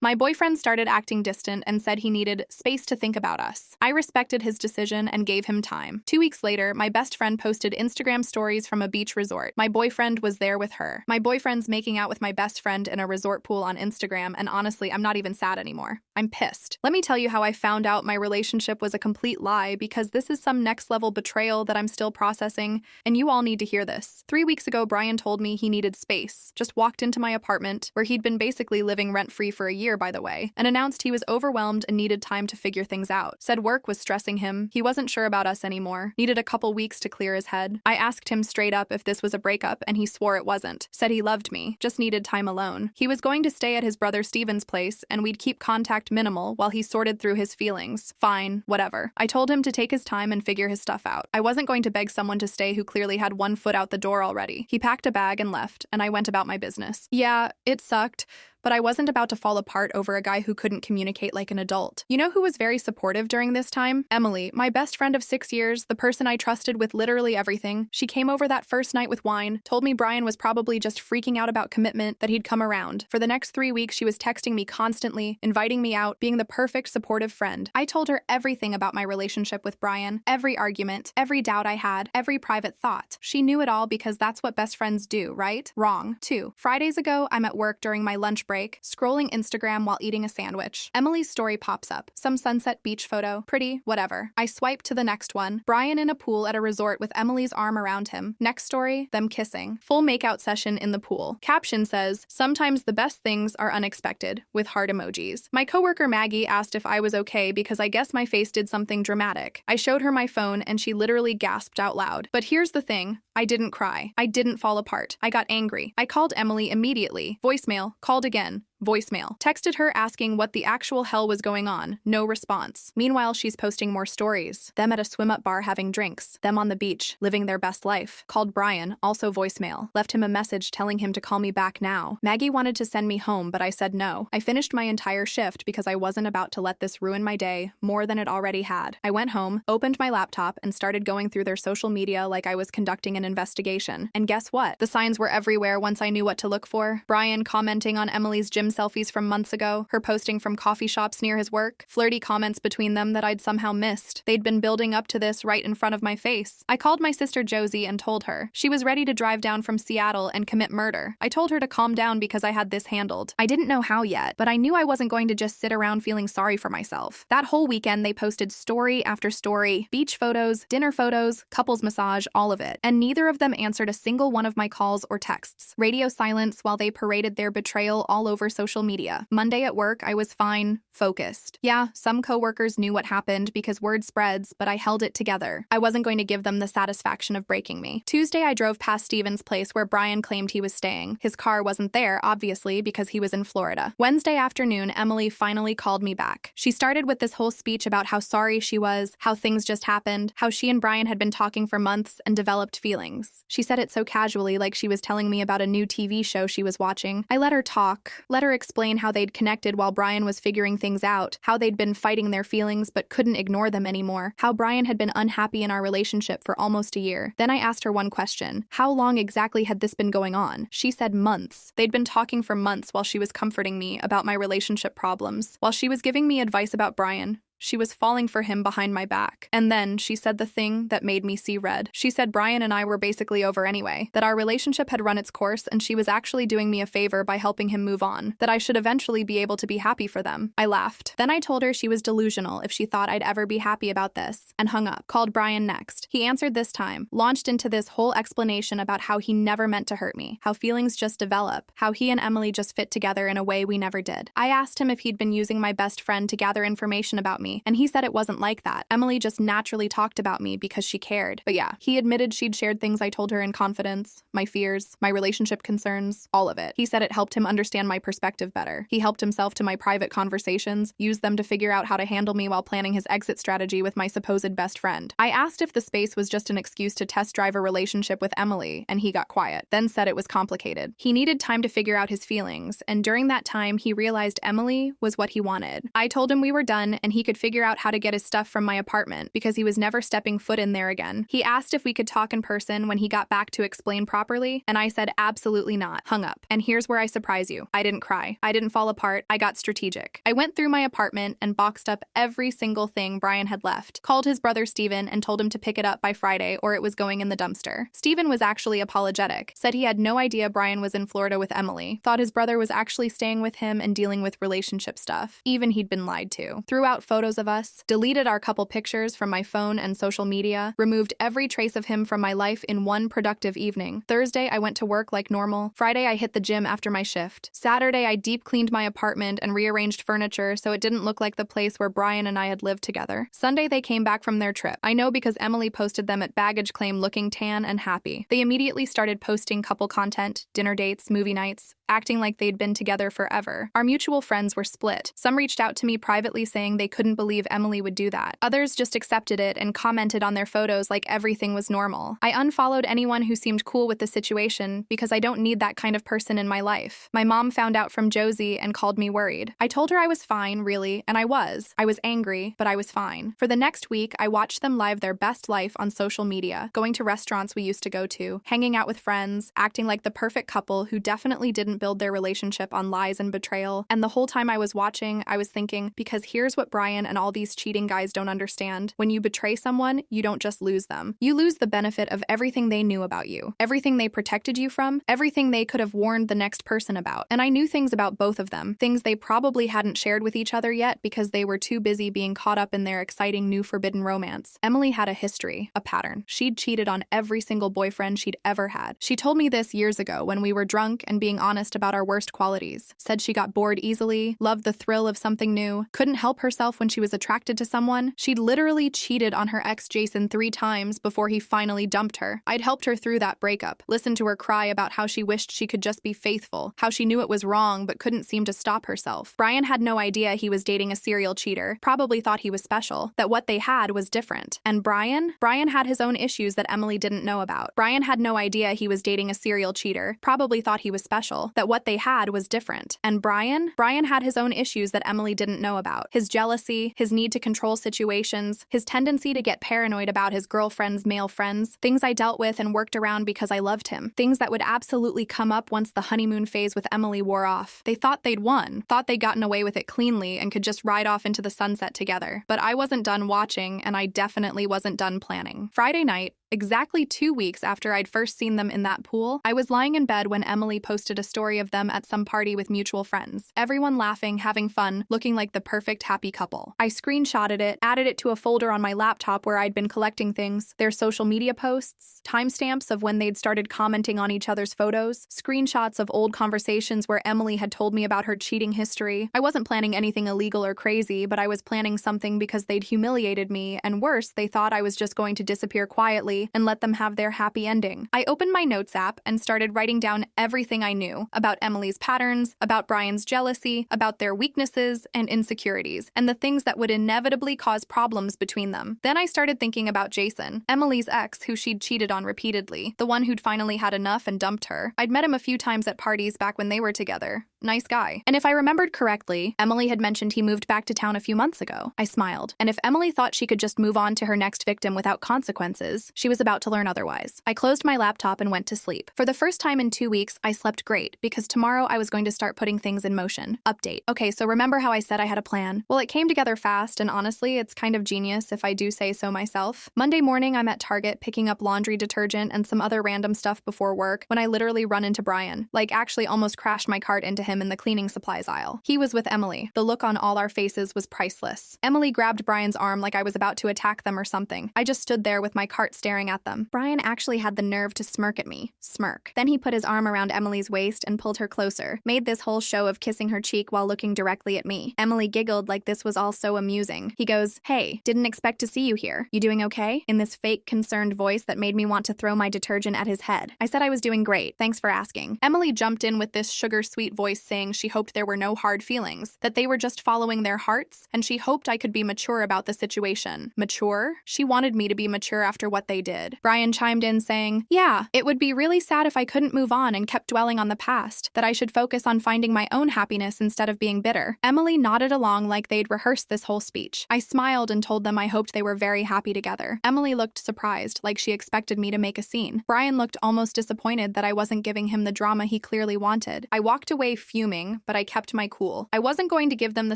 My boyfriend started acting distant and said he needed space to think about us. I respected his decision and gave him time. 2 weeks later, my best friend posted Instagram stories from a beach resort. My boyfriend was there with her. My boyfriend's making out with my best friend in a resort pool on Instagram, and honestly, I'm not even sad anymore. I'm pissed. Let me tell you how I found out my relationship was a complete lie, because this is some next-level betrayal that I'm still processing, and you all need to hear this. 3 weeks ago, Brian told me he needed space, just walked into my apartment, where he'd been basically living rent-free for a year, by the way, and announced he was overwhelmed and needed time to figure things out. Said work was stressing him, he wasn't sure about us anymore, needed a couple weeks to clear his head. I asked him straight up if this was a breakup, and he swore it wasn't. Said he loved me, just needed time alone. He was going to stay at his brother Steven's place, and we'd keep contact minimal while he sorted through his feelings. Fine, whatever. I told him to take his time and figure his stuff out. I wasn't going to beg someone to stay who clearly had one foot out the door already. He packed a bag and left, and I went about my business. Yeah, it sucked, but I wasn't about to fall apart over a guy who couldn't communicate like an adult. You know who was very supportive during this time? Emily, my best friend of 6 years, the person I trusted with literally everything. She came over that first night with wine, told me Brian was probably just freaking out about commitment, that he'd come around. For the next 3 weeks, she was texting me constantly, inviting me out, being the perfect supportive friend. I told her everything about my relationship with Brian, every argument, every doubt I had, every private thought. She knew it all because that's what best friends do, right? Wrong. 2 Fridays ago, I'm at work during my lunch break, scrolling Instagram while eating a sandwich. Emily's story pops up. Some sunset beach photo. Pretty, whatever. I swipe to the next one. Brian in a pool at a resort with Emily's arm around him. Next story, them kissing. Full makeout session in the pool. Caption says, "Sometimes the best things are unexpected," with heart emojis. My coworker Maggie asked if I was okay because I guess my face did something dramatic. I showed her my phone and she literally gasped out loud. But here's the thing. I didn't cry. I didn't fall apart. I got angry. I called Emily immediately. Voicemail. Called again. Voicemail. Texted her asking what the actual hell was going on. No response. Meanwhile, she's posting more stories. Them at a swim-up bar having drinks. Them on the beach, living their best life. Called Brian, also voicemail. Left him a message telling him to call me back now. Maggie wanted to send me home, but I said no. I finished my entire shift because I wasn't about to let this ruin my day more than it already had. I went home, opened my laptop, and started going through their social media like I was conducting an investigation. And guess what? The signs were everywhere once I knew what to look for. Brian commenting on Emily's gym selfies from months ago, her posting from coffee shops near his work, flirty comments between them that I'd somehow missed. They'd been building up to this right in front of my face. I called my sister Josie and told her. She was ready to drive down from Seattle and commit murder. I told her to calm down because I had this handled. I didn't know how yet, but I knew I wasn't going to just sit around feeling sorry for myself. That whole weekend, they posted story after story, beach photos, dinner photos, couples massage, all of it. And neither of them answered a single one of my calls or texts. Radio silence while they paraded their betrayal all over social media. Monday at work, I was fine, focused. Yeah, some coworkers knew what happened because word spreads, but I held it together. I wasn't going to give them the satisfaction of breaking me. Tuesday, I drove past Steven's place where Brian claimed he was staying. His car wasn't there, obviously, because he was in Florida. Wednesday afternoon, Emily finally called me back. She started with this whole speech about how sorry she was, how things just happened, how she and Brian had been talking for months and developed feelings. She said it so casually, like she was telling me about a new TV show she was watching. I let her talk, let her explain how they'd connected while Brian was figuring things out, how they'd been fighting their feelings but couldn't ignore them anymore, how Brian had been unhappy in our relationship for almost a year. Then I asked her one question. How long exactly had this been going on? She said months. They'd been talking for months while she was comforting me about my relationship problems. While she was giving me advice about Brian, she was falling for him behind my back. And then she said the thing that made me see red. She said Brian and I were basically over anyway, that our relationship had run its course and she was actually doing me a favor by helping him move on, that I should eventually be able to be happy for them. I laughed. Then I told her she was delusional if she thought I'd ever be happy about this, and hung up. Called Brian next. He answered this time, launched into this whole explanation about how he never meant to hurt me, how feelings just develop, how he and Emily just fit together in a way we never did. I asked him if he'd been using my best friend to gather information about me, and he said it wasn't like that. Emily just naturally talked about me because she cared. But yeah, he admitted she'd shared things I told her in confidence, my fears, my relationship concerns, all of it. He said it helped him understand my perspective better. He helped himself to my private conversations, used them to figure out how to handle me while planning his exit strategy with my supposed best friend. I asked if the space was just an excuse to test drive a relationship with Emily, and he got quiet, then said it was complicated. He needed time to figure out his feelings, and during that time, he realized Emily was what he wanted. I told him we were done, and he could figure out how to get his stuff from my apartment because he was never stepping foot in there again. He asked if we could talk in person when he got back to explain properly, and I said absolutely not. Hung up. And here's where I surprise you. I didn't cry. I didn't fall apart. I got strategic. I went through my apartment and boxed up every single thing Brian had left, called his brother Steven and told him to pick it up by Friday or it was going in the dumpster. Steven was actually apologetic, said he had no idea Brian was in Florida with Emily, thought his brother was actually staying with him and dealing with relationship stuff. Even he'd been lied to. Threw out photos of us, deleted our couple pictures from my phone and social media, removed every trace of him from my life in one productive evening. Thursday, I went to work like normal. Friday, I hit the gym after my shift. Saturday, I deep cleaned my apartment and rearranged furniture so it didn't look like the place where Brian and I had lived together. Sunday, they came back from their trip. I know because Emily posted them at baggage claim looking tan and happy. They immediately started posting couple content, dinner dates, movie nights, acting like they'd been together forever. Our mutual friends were split. Some reached out to me privately saying they couldn't believe Emily would do that. Others just accepted it and commented on their photos like everything was normal. I unfollowed anyone who seemed cool with the situation because I don't need that kind of person in my life. My mom found out from Josie and called me worried. I told her I was fine, really, and I was. I was angry, but I was fine. For the next week, I watched them live their best life on social media, going to restaurants we used to go to, hanging out with friends, acting like the perfect couple who definitely didn't build their relationship on lies and betrayal. And the whole time I was watching, I was thinking, because here's what Brian and all these cheating guys don't understand. When you betray someone, you don't just lose them. You lose the benefit of everything they knew about you, everything they protected you from, everything they could have warned the next person about. And I knew things about both of them, things they probably hadn't shared with each other yet because they were too busy being caught up in their exciting new forbidden romance. Emily had a history, a pattern. She'd cheated on every single boyfriend she'd ever had. She told me this years ago when we were drunk and being honest about our worst qualities. Said she got bored easily, loved the thrill of something new, couldn't help herself when she was attracted to someone. She'd literally cheated on her ex Jason 3 times before he finally dumped her. I'd helped her through that breakup, listened to her cry about how she wished she could just be faithful, how she knew it was wrong but couldn't seem to stop herself. Brian had no idea he was dating a serial cheater, probably thought he was special, that what they had was different. And Brian had his own issues that Emily didn't know about. Brian had no idea he was dating a serial cheater, probably thought he was special, that what they had was different. And Brian had his own issues that Emily didn't know about. His jealousy, his need to control situations, his tendency to get paranoid about his girlfriend's male friends, things I dealt with and worked around because I loved him, things that would absolutely come up once the honeymoon phase with Emily wore off. They thought they'd won, thought they'd gotten away with it cleanly and could just ride off into the sunset together. But I wasn't done watching, and I definitely wasn't done planning. Friday night, exactly 2 weeks after I'd first seen them in that pool, I was lying in bed when Emily posted a story of them at some party with mutual friends. Everyone laughing, having fun, looking like the perfect happy couple. I screenshotted it, added it to a folder on my laptop where I'd been collecting things, their social media posts, timestamps of when they'd started commenting on each other's photos, screenshots of old conversations where Emily had told me about her cheating history. I wasn't planning anything illegal or crazy, but I was planning something because they'd humiliated me, and worse, they thought I was just going to disappear quietly and let them have their happy ending. I opened my notes app and started writing down everything I knew about Emily's patterns, about Brian's jealousy, about their weaknesses and insecurities, and the things that would inevitably cause problems between them. Then I started thinking about Jason, Emily's ex who she'd cheated on repeatedly, the one who'd finally had enough and dumped her. I'd met him a few times at parties back when they were together. Nice guy. And if I remembered correctly, Emily had mentioned he moved back to town a few months ago. I smiled. And if Emily thought she could just move on to her next victim without consequences, she was about to learn otherwise. I closed my laptop and went to sleep. For the first time in 2 weeks, I slept great because tomorrow I was going to start putting things in motion. Update. Okay, so remember how I said I had a plan? Well, it came together fast, and honestly, it's kind of genius if I do say so myself. Monday morning, I'm at Target picking up laundry detergent and some other random stuff before work when I literally run into Brian. Like, actually almost crashed my cart into him in the cleaning supplies aisle. He was with Emily. The look on all our faces was priceless. Emily grabbed Brian's arm like I was about to attack them or something. I just stood there with my cart staring at them. Brian actually had the nerve to smirk at me. Smirk. Then he put his arm around Emily's waist and pulled her closer, made this whole show of kissing her cheek while looking directly at me. Emily giggled like this was all so amusing. He goes, "Hey, didn't expect to see you here. You doing okay?" In this fake, concerned voice that made me want to throw my detergent at his head. I said I was doing great. Thanks for asking. Emily jumped in with this sugar-sweet voice saying she hoped there were no hard feelings, that they were just following their hearts, and she hoped I could be mature about the situation. Mature? She wanted me to be mature after what they'd they did. Brian chimed in saying, "Yeah, it would be really sad if I couldn't move on and kept dwelling on the past, that I should focus on finding my own happiness instead of being bitter." Emily nodded along like they'd rehearsed this whole speech. I smiled and told them I hoped they were very happy together. Emily looked surprised, like she expected me to make a scene. Brian looked almost disappointed that I wasn't giving him the drama he clearly wanted. I walked away fuming, but I kept my cool. I wasn't going to give them the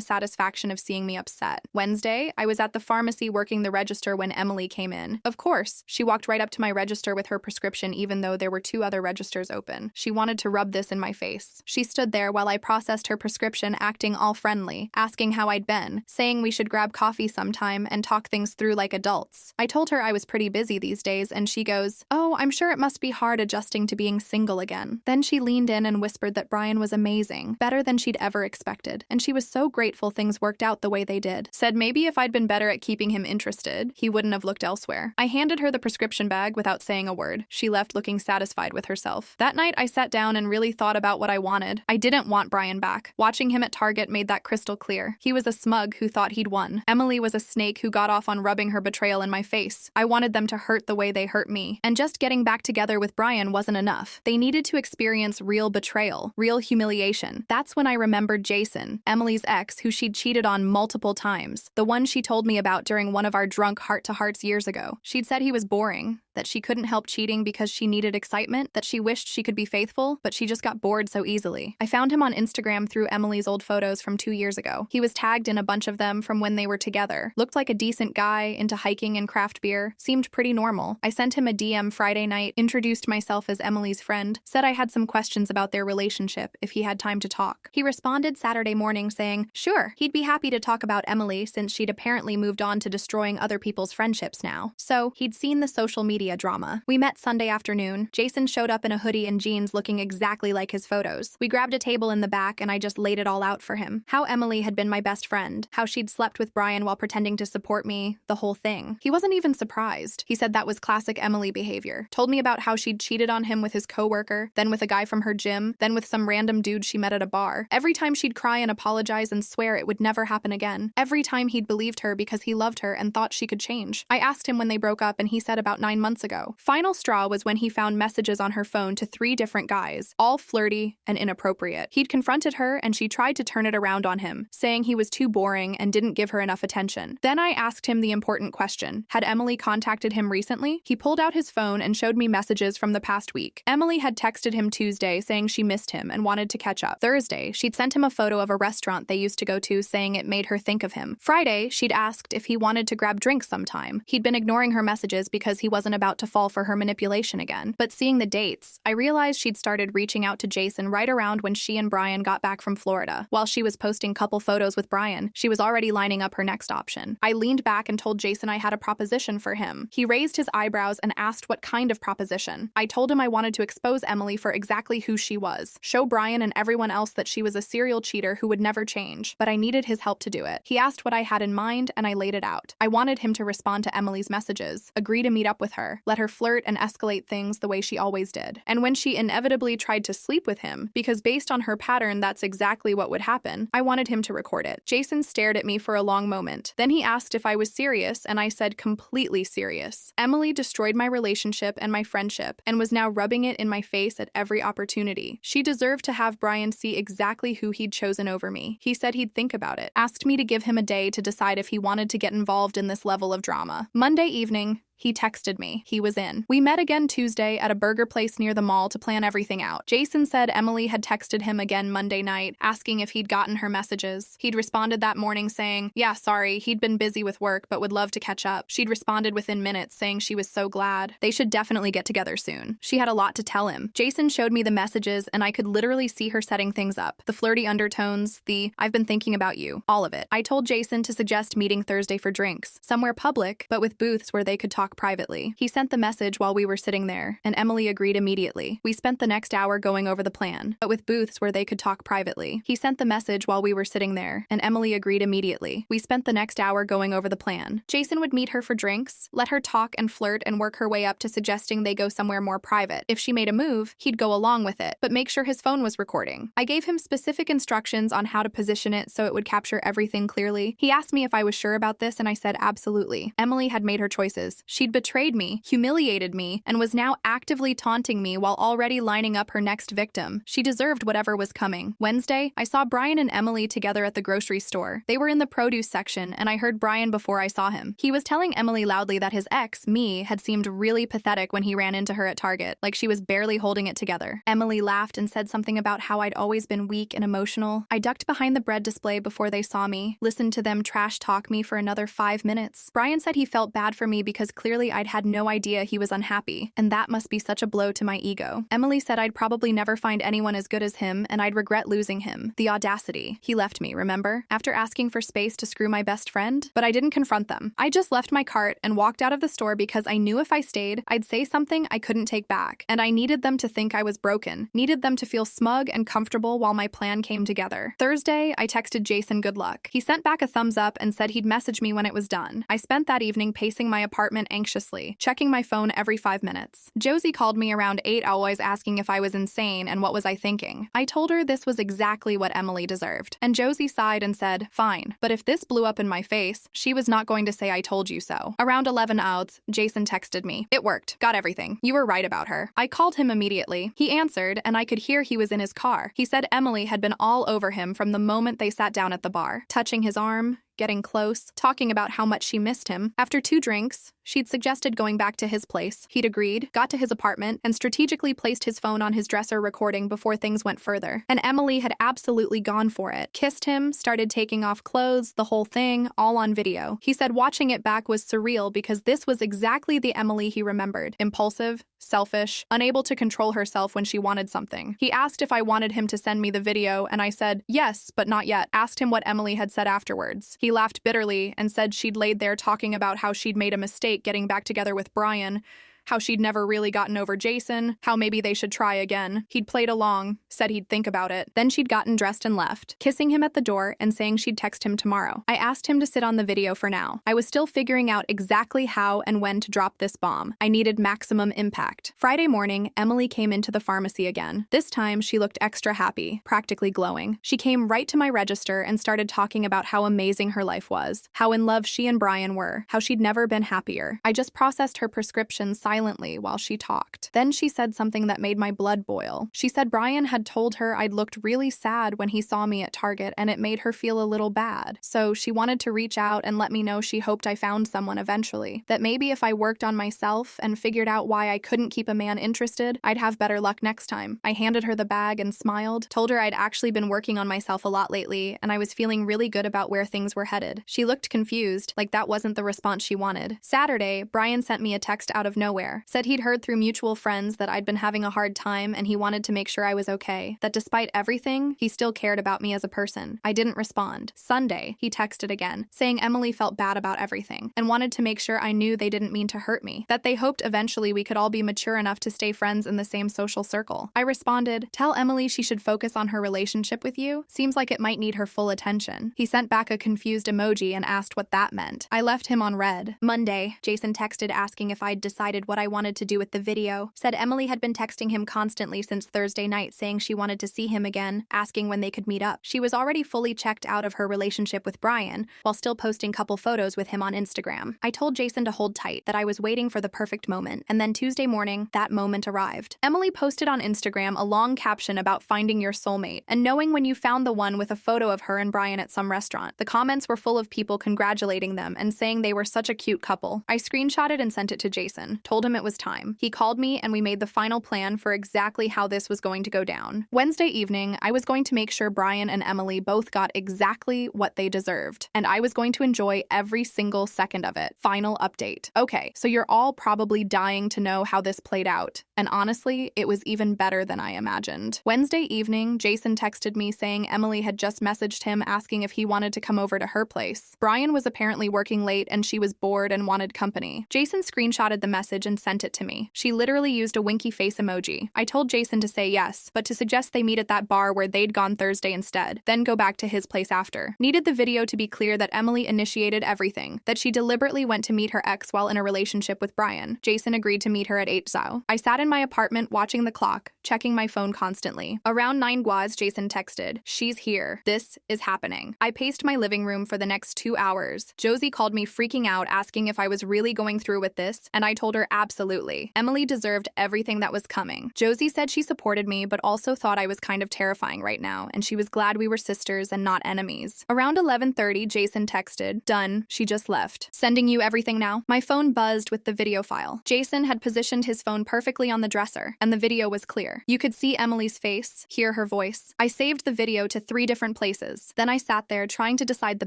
satisfaction of seeing me upset. Wednesday, I was at the pharmacy working the register when Emily came in. Of course, she walked right up to my register with her prescription even though there were 2 other registers open. She wanted to rub this in my face. She stood there while I processed her prescription, acting all friendly, asking how I'd been, saying we should grab coffee sometime and talk things through like adults. I told her I was pretty busy these days, and she goes, "Oh, I'm sure it must be hard adjusting to being single again." Then she leaned in and whispered that Brian was amazing, better than she'd ever expected, and she was so grateful things worked out the way they did. Said maybe if I'd been better at keeping him interested, he wouldn't have looked elsewhere. I handed her the prescription bag without saying a word. She left looking satisfied with herself. That night, I sat down and really thought about what I wanted. I didn't want Brian back. Watching him at Target made that crystal clear. He was a smug who thought he'd won. Emily was a snake who got off on rubbing her betrayal in my face. I wanted them to hurt the way they hurt me. And just getting back together with Brian wasn't enough. They needed to experience real betrayal, real humiliation. That's when I remembered Jason, Emily's ex, who she'd cheated on multiple times. The one she told me about during one of our drunk heart-to-hearts years ago. She'd said he was boring, that she couldn't help cheating because she needed excitement, that she wished she could be faithful, but she just got bored so easily. I found him on Instagram through Emily's old photos from 2 years ago. He was tagged in a bunch of them from when they were together. Looked like a decent guy, into hiking and craft beer, seemed pretty normal. I sent him a DM Friday night, introduced myself as Emily's friend, said I had some questions about their relationship if he had time to talk. He responded Saturday morning saying, sure, he'd be happy to talk about Emily since she'd apparently moved on to destroying other people's friendships now. So, he'd seen the social media drama. We met Sunday afternoon. Jason showed up in a hoodie and jeans looking exactly like his photos. We grabbed a table in the back and I just laid it all out for him. How Emily had been my best friend, how she'd slept with Brian while pretending to support me, the whole thing. He wasn't even surprised. He said that was classic Emily behavior. Told me about how she'd cheated on him with his coworker, then with a guy from her gym, then with some random dude she met at a bar. Every time she'd cry and apologize and swear it would never happen again. Every time he'd believed her because he loved her and thought she could change. I asked him when they broke up and he said about 9 months ago. Final straw was when he found messages on her phone to 3 different guys, all flirty and inappropriate. He'd confronted her and she tried to turn it around on him, saying he was too boring and didn't give her enough attention. Then I asked him the important question. Had Emily contacted him recently? He pulled out his phone and showed me messages from the past week. Emily had texted him Tuesday saying she missed him and wanted to catch up. Thursday, she'd sent him a photo of a restaurant they used to go to saying it made her think of him. Friday, she'd asked if he wanted to grab drinks sometime. He'd been ignoring her messages because he wasn't about to fall for her manipulation again. But seeing the dates, I realized she'd started reaching out to Jason right around when she and Brian got back from Florida. While she was posting couple photos with Brian, she was already lining up her next option. I leaned back and told Jason I had a proposition for him. He raised his eyebrows and asked what kind of proposition. I told him I wanted to expose Emily for exactly who she was. Show Brian and everyone else that she was a serial cheater who would never change. But I needed his help to do it. He asked what I had in mind and I laid it out. I wanted him to respond to Emily's messages, agree to meet up with her, let her flirt and escalate things the way she always did. And when she inevitably tried to sleep with him, because based on her pattern that's exactly what would happen, I wanted him to record it. Jason stared at me for a long moment. Then he asked if I was serious and I said completely serious. Emily destroyed my relationship and my friendship and was now rubbing it in my face at every opportunity. She deserved to have Brian see exactly who he'd chosen over me. He said he'd think about it, asked me to give him a day to decide if he wanted to get involved in this level of drama. Monday evening, he texted me. He was in. We met again Tuesday at a burger place near the mall to plan everything out. Jason said Emily had texted him again Monday night, asking if he'd gotten her messages. He'd responded that morning saying, yeah, sorry, he'd been busy with work but would love to catch up. She'd responded within minutes saying she was so glad. They should definitely get together soon. She had a lot to tell him. Jason showed me the messages and I could literally see her setting things up. The flirty undertones, the I've been thinking about you, all of it. I told Jason to suggest meeting Thursday for drinks, somewhere public, but with booths where they could talk privately. He sent the message while we were sitting there, and Emily agreed immediately. We spent the next hour going over the plan, but with booths where they could talk privately. He sent the message while we were sitting there, and Emily agreed immediately. We spent the next hour going over the plan. Jason would meet her for drinks, let her talk and flirt and work her way up to suggesting they go somewhere more private. If she made a move, he'd go along with it, but make sure his phone was recording. I gave him specific instructions on how to position it so it would capture everything clearly. He asked me if I was sure about this, and I said absolutely. Emily had made her choices. She'd betrayed me, humiliated me, and was now actively taunting me while already lining up her next victim. She deserved whatever was coming. Wednesday, I saw Brian and Emily together at the grocery store. They were in the produce section, and I heard Brian before I saw him. He was telling Emily loudly that his ex, me, had seemed really pathetic when he ran into her at Target, like she was barely holding it together. Emily laughed and said something about how I'd always been weak and emotional. I ducked behind the bread display before they saw me, listened to them trash talk me for another 5 minutes. Brian said he felt bad for me because clearly I'd had no idea he was unhappy, and that must be such a blow to my ego. Emily said I'd probably never find anyone as good as him, and I'd regret losing him. The audacity. He left me, remember? After asking for space to screw my best friend? But I didn't confront them. I just left my cart and walked out of the store because I knew if I stayed, I'd say something I couldn't take back, and I needed them to think I was broken, needed them to feel smug and comfortable while my plan came together. Thursday, I texted Jason good luck. He sent back a thumbs up and said he'd message me when it was done. I spent that evening pacing my apartment anxiously, checking my phone every 5 minutes. Josie called me around 8 always asking if I was insane and what was I thinking. I told her this was exactly what Emily deserved. And Josie sighed and said, fine, but if this blew up in my face, she was not going to say I told you so. Around 11 outs, Jason texted me. It worked. Got everything. You were right about her. I called him immediately. He answered, and I could hear he was in his car. He said Emily had been all over him from the moment they sat down at the bar, touching his arm, getting close, talking about how much she missed him. After 2 drinks, she'd suggested going back to his place. He'd agreed, got to his apartment, and strategically placed his phone on his dresser recording before things went further. And Emily had absolutely gone for it. Kissed him, started taking off clothes, the whole thing, all on video. He said watching it back was surreal because this was exactly the Emily he remembered. Impulsive, selfish, unable to control herself when she wanted something. He asked if I wanted him to send me the video, and I said, yes, but not yet. Asked him what Emily had said afterwards. He laughed bitterly and said she'd laid there talking about how she'd made a mistake getting back together with Brian, how she'd never really gotten over Jason, how maybe they should try again. He'd played along, said he'd think about it. Then she'd gotten dressed and left, kissing him at the door and saying she'd text him tomorrow. I asked him to sit on the video for now. I was still figuring out exactly how and when to drop this bomb. I needed maximum impact. Friday morning, Emily came into the pharmacy again. This time, she looked extra happy, practically glowing. She came right to my register and started talking about how amazing her life was, how in love she and Brian were, how she'd never been happier. I just processed her prescription silently while she talked. Then she said something that made my blood boil. She said Brian had told her I'd looked really sad when he saw me at Target and it made her feel a little bad. So she wanted to reach out and let me know she hoped I found someone eventually. That maybe if I worked on myself and figured out why I couldn't keep a man interested, I'd have better luck next time. I handed her the bag and smiled, told her I'd actually been working on myself a lot lately and I was feeling really good about where things were headed. She looked confused, like that wasn't the response she wanted. Saturday, Brian sent me a text out of nowhere. Said he'd heard through mutual friends that I'd been having a hard time and he wanted to make sure I was okay. That despite everything, he still cared about me as a person. I didn't respond. Sunday, he texted again, saying Emily felt bad about everything and wanted to make sure I knew they didn't mean to hurt me. That they hoped eventually we could all be mature enough to stay friends in the same social circle. I responded, tell Emily she should focus on her relationship with you. Seems like it might need her full attention. He sent back a confused emoji and asked what that meant. I left him on read. Monday, Jason texted asking if I'd decided what I wanted to do with the video. Said Emily had been texting him constantly since Thursday night saying she wanted to see him again, asking when they could meet up. She was already fully checked out of her relationship with Brian, while still posting couple photos with him on Instagram. I told Jason to hold tight, that I was waiting for the perfect moment, and then Tuesday morning, that moment arrived. Emily posted on Instagram a long caption about finding your soulmate, and knowing when you found the one with a photo of her and Brian at some restaurant. The comments were full of people congratulating them and saying they were such a cute couple. I screenshotted and sent it to Jason, told him it was time. He called me and we made the final plan for exactly how this was going to go down. Wednesday evening, I was going to make sure Brian and Emily both got exactly what they deserved, and I was going to enjoy every single second of it. Final update. Okay, so you're all probably dying to know how this played out, and honestly, it was even better than I imagined. Wednesday evening, Jason texted me saying Emily had just messaged him asking if he wanted to come over to her place. Brian was apparently working late and she was bored and wanted company. Jason screenshotted the message message and sent it to me. She literally used a winky face emoji. I told Jason to say yes, but to suggest they meet at that bar where they'd gone Thursday instead, then go back to his place after. Needed the video to be clear that Emily initiated everything, that she deliberately went to meet her ex while in a relationship with Brian. Jason agreed to meet her at 8 Zao. I sat in my apartment watching the clock, checking my phone constantly. Around 9 Guaz, Jason texted, "She's here. This is happening." I paced my living room for the next 2 hours. Josie called me freaking out, asking if I was really going through with this, and I told her absolutely. Emily deserved everything that was coming. Josie said she supported me, but also thought I was kind of terrifying right now, and she was glad we were sisters and not enemies. Around 11:30, Jason texted, "Done. She just left. Sending you everything now." My phone buzzed with the video file. Jason had positioned his phone perfectly on the dresser, and the video was clear. You could see Emily's face, hear her voice. I saved the video to 3 different places. Then I sat there trying to decide the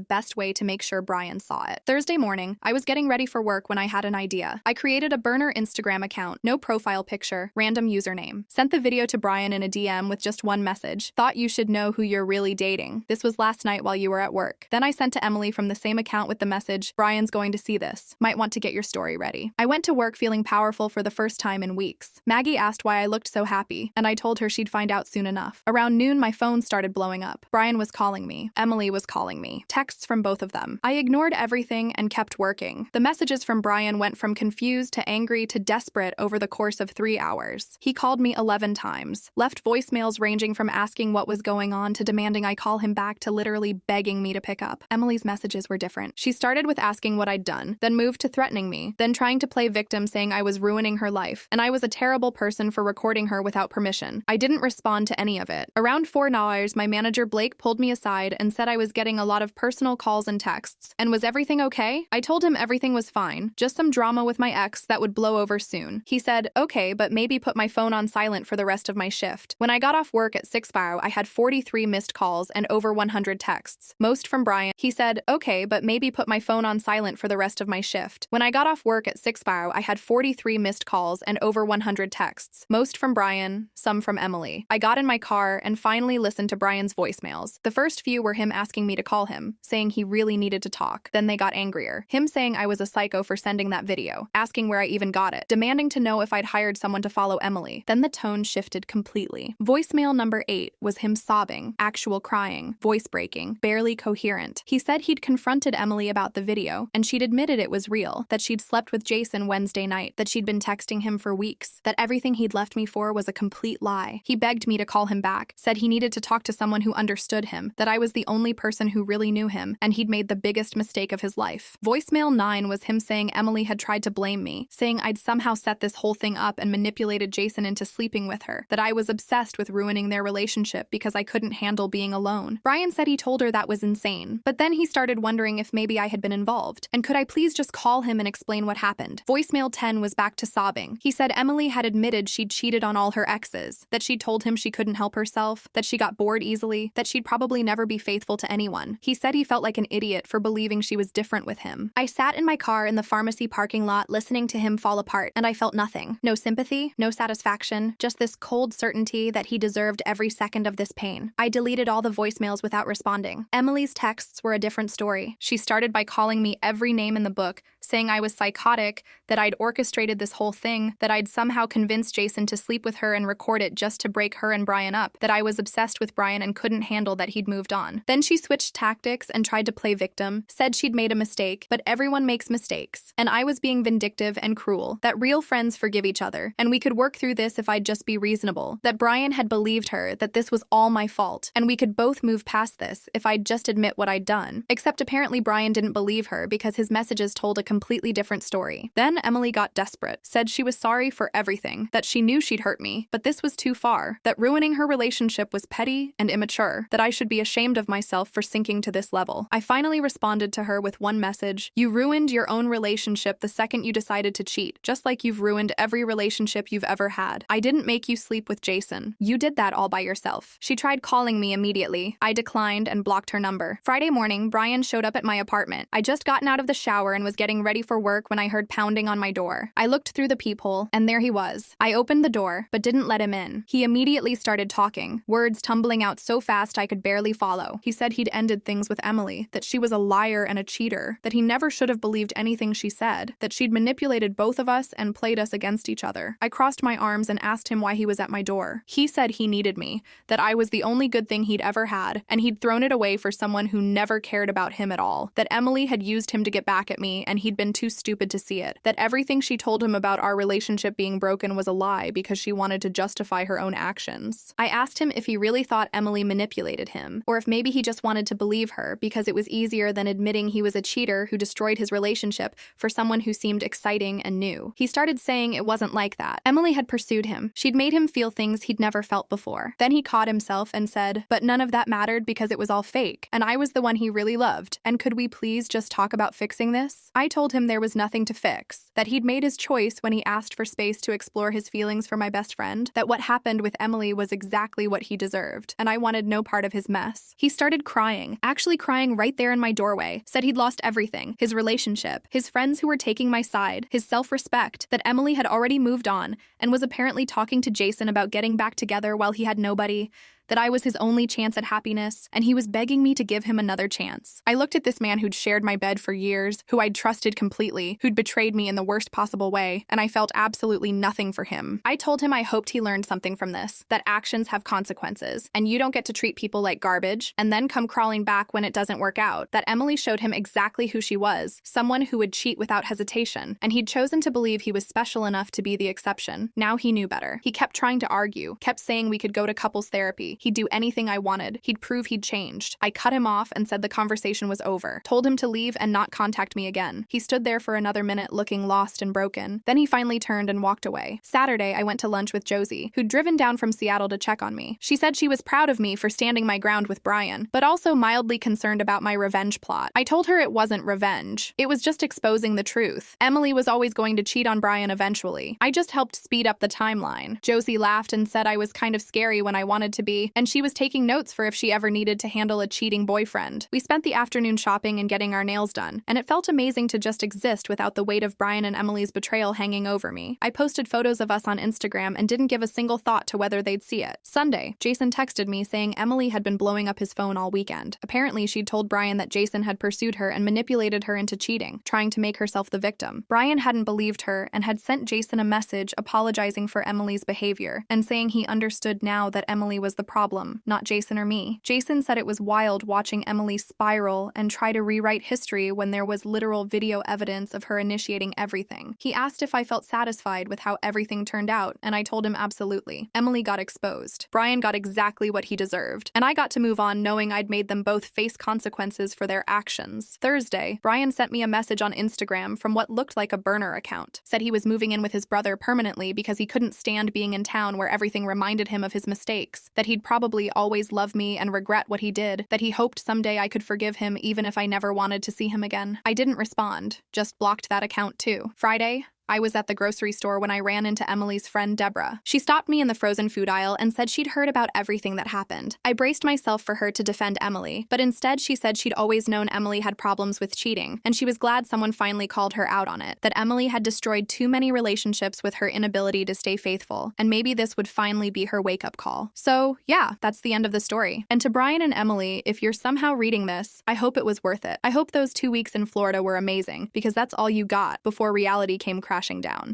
best way to make sure Brian saw it. Thursday morning, I was getting ready for work when I had an idea. I created a burner Instagram account, no profile picture, random username. Sent the video to Brian in a DM with just one message. Thought you should know who you're really dating. This was last night while you were at work. Then I sent to Emily from the same account with the message, "Brian's going to see this. Might want to get your story ready." I went to work feeling powerful for the first time in weeks. Maggie asked why I looked so happy, and I told her she'd find out soon enough. Around noon, my phone started blowing up. Brian was calling me. Emily was calling me. Texts from both of them. I ignored everything and kept working. The messages from Brian went from confused to angry to desperate over the course of 3 hours. He called me 11 times, left voicemails ranging from asking what was going on to demanding I call him back to literally begging me to pick up. Emily's messages were different. She started with asking what I'd done, then moved to threatening me, then trying to play victim, saying I was ruining her life, and I was a terrible person for recording her without permission. I didn't respond to any of it. Around 4 hours, my manager Blake pulled me aside and said I was getting a lot of personal calls and texts. And was everything okay? I told him everything was fine, just some drama with my ex that would blow over soon. He said, "Okay, but maybe put my phone on silent for the rest of my shift." When I got off work at 6 Bao, I had 43 missed calls and over 100 texts, most from Brian. He said, "Okay, but maybe put my phone on silent for the rest of my shift." When I got off work at 6 Bao, I had 43 missed calls and over 100 texts, most from Brian, some from Emily. I got in my car and finally listened to Brian's voicemails. The first few were him asking me to call him, saying he really needed to talk. Then they got angrier. Him saying I was a psycho for sending that video, asking where I even got it, demanding to know if I'd hired someone to follow Emily. Then the tone shifted completely. Voicemail number 8 was him sobbing, actual crying, voice breaking, barely coherent. He said he'd confronted Emily about the video, and she'd admitted it was real, that she'd slept with Jason Wednesday night, that she'd been texting him for weeks, that everything he'd left me for was a complete lie. He begged me to call him back, said he needed to talk to someone who understood him, that I was the only person who really knew him, and he'd made the biggest mistake of his life. Voicemail 9 was him saying Emily had tried to blame me, saying I'd somehow set this whole thing up and manipulated Jason into sleeping with her, that I was obsessed with ruining their relationship because I couldn't handle being alone. Brian said he told her that was insane, but then he started wondering if maybe I had been involved, and could I please just call him and explain what happened. Voicemail 10 was back to sobbing. He said Emily had admitted she'd cheated on all her exes, that she'd told him she couldn't help herself, that she got bored easily, that she'd probably never be faithful to anyone. He said he felt like an idiot for believing she was different with him. I sat in my car in the pharmacy parking lot listening to him fall apart, and I felt nothing. No sympathy, no satisfaction, just this cold certainty that he deserved every second of this pain. I deleted all the voicemails without responding. Emily's texts were a different story. She started by calling me every name in the book, saying I was psychotic, that I'd orchestrated this whole thing, that I'd somehow convinced Jason to sleep with her and record it just to break her and Brian up, that I was obsessed with Brian and couldn't handle that he'd moved on. Then she switched tactics and tried to play victim, said she'd made a mistake, but everyone makes mistakes, and I was being vindictive and cruel, that real friends forgive each other, and we could work through this if I'd just be reasonable, that Brian had believed her, that this was all my fault, and we could both move past this if I'd just admit what I'd done. Except apparently Brian didn't believe her because his messages told a completely different story. Then Emily got desperate, said she was sorry for everything, that she knew she'd hurt me, but this was too far, that ruining her relationship was petty and immature, that I should be ashamed of myself for sinking to this level. I finally responded to her with one message: "You ruined your own relationship the second you decided to cheat, just like you've ruined every relationship you've ever had. I didn't make you sleep with Jason. You did that all by yourself." She tried calling me immediately. I declined and blocked her number. Friday morning, Brian showed up at my apartment. I just gotten out of the shower and was getting ready for work when I heard pounding on my door. I looked through the peephole, and there he was. I opened the door, but didn't let him in. He immediately started talking, words tumbling out so fast I could barely follow. He said he'd ended things with Emily, that she was a liar and a cheater, that he never should have believed anything she said, that she'd manipulated both both of us and played us against each other. I crossed my arms and asked him why he was at my door. He said he needed me, that I was the only good thing he'd ever had, and he'd thrown it away for someone who never cared about him at all, that Emily had used him to get back at me and he'd been too stupid to see it, that everything she told him about our relationship being broken was a lie because she wanted to justify her own actions. I asked him if he really thought Emily manipulated him, or if maybe he just wanted to believe her because it was easier than admitting he was a cheater who destroyed his relationship for someone who seemed exciting and new. He started saying it wasn't like that. Emily had pursued him. She'd made him feel things he'd never felt before. Then he caught himself and said, but none of that mattered because it was all fake, and I was the one he really loved, and could we please just talk about fixing this? I told him there was nothing to fix, that he'd made his choice when he asked for space to explore his feelings for my best friend, that what happened with Emily was exactly what he deserved, and I wanted no part of his mess. He started crying, actually crying right there in my doorway, said he'd lost everything, his relationship, his friends who were taking my side, his self-respect, that Emily had already moved on, and was apparently talking to Jason about getting back together while he had nobody, that I was his only chance at happiness, and he was begging me to give him another chance. I looked at this man who'd shared my bed for years, who I'd trusted completely, who'd betrayed me in the worst possible way, and I felt absolutely nothing for him. I told him I hoped he learned something from this, that actions have consequences, and you don't get to treat people like garbage, and then come crawling back when it doesn't work out, that Emily showed him exactly who she was, someone who would cheat without hesitation, and he'd chosen to believe he was special enough to be the exception. Now he knew better. He kept trying to argue, kept saying we could go to couples therapy, he'd do anything I wanted, he'd prove he'd changed. I cut him off and said the conversation was over, told him to leave and not contact me again. He stood there for another minute looking lost and broken. Then he finally turned and walked away. Saturday, I went to lunch with Josie, who'd driven down from Seattle to check on me. She said she was proud of me for standing my ground with Brian, but also mildly concerned about my revenge plot. I told her it wasn't revenge. It was just exposing the truth. Emily was always going to cheat on Brian eventually. I just helped speed up the timeline. Josie laughed and said I was kind of scary when I wanted to be, and she was taking notes for if she ever needed to handle a cheating boyfriend. We spent the afternoon shopping and getting our nails done, and it felt amazing to just exist without the weight of Brian and Emily's betrayal hanging over me. I posted photos of us on Instagram and didn't give a single thought to whether they'd see it. Sunday, Jason texted me saying Emily had been blowing up his phone all weekend. Apparently, she'd told Brian that Jason had pursued her and manipulated her into cheating, trying to make herself the victim. Brian hadn't believed her and had sent Jason a message apologizing for Emily's behavior and saying he understood now that Emily was the problem, not Jason or me. Jason said it was wild watching Emily spiral and try to rewrite history when there was literal video evidence of her initiating everything. He asked if I felt satisfied with how everything turned out, and I told him absolutely. Emily got exposed. Brian got exactly what he deserved, and I got to move on knowing I'd made them both face consequences for their actions. Thursday, Brian sent me a message on Instagram from what looked like a burner account. Said he was moving in with his brother permanently because he couldn't stand being in town where everything reminded him of his mistakes, that he'd probably always love me and regret what he did, that he hoped someday I could forgive him even if I never wanted to see him again. I didn't respond, just blocked that account too. Friday, I was at the grocery store when I ran into Emily's friend Deborah. She stopped me in the frozen food aisle and said she'd heard about everything that happened. I braced myself for her to defend Emily, but instead she said she'd always known Emily had problems with cheating, and she was glad someone finally called her out on it, that Emily had destroyed too many relationships with her inability to stay faithful, and maybe this would finally be her wake-up call. So, yeah, that's the end of the story. And to Brian and Emily, if you're somehow reading this, I hope it was worth it. I hope those 2 weeks in Florida were amazing, because that's all you got before reality came crashing down.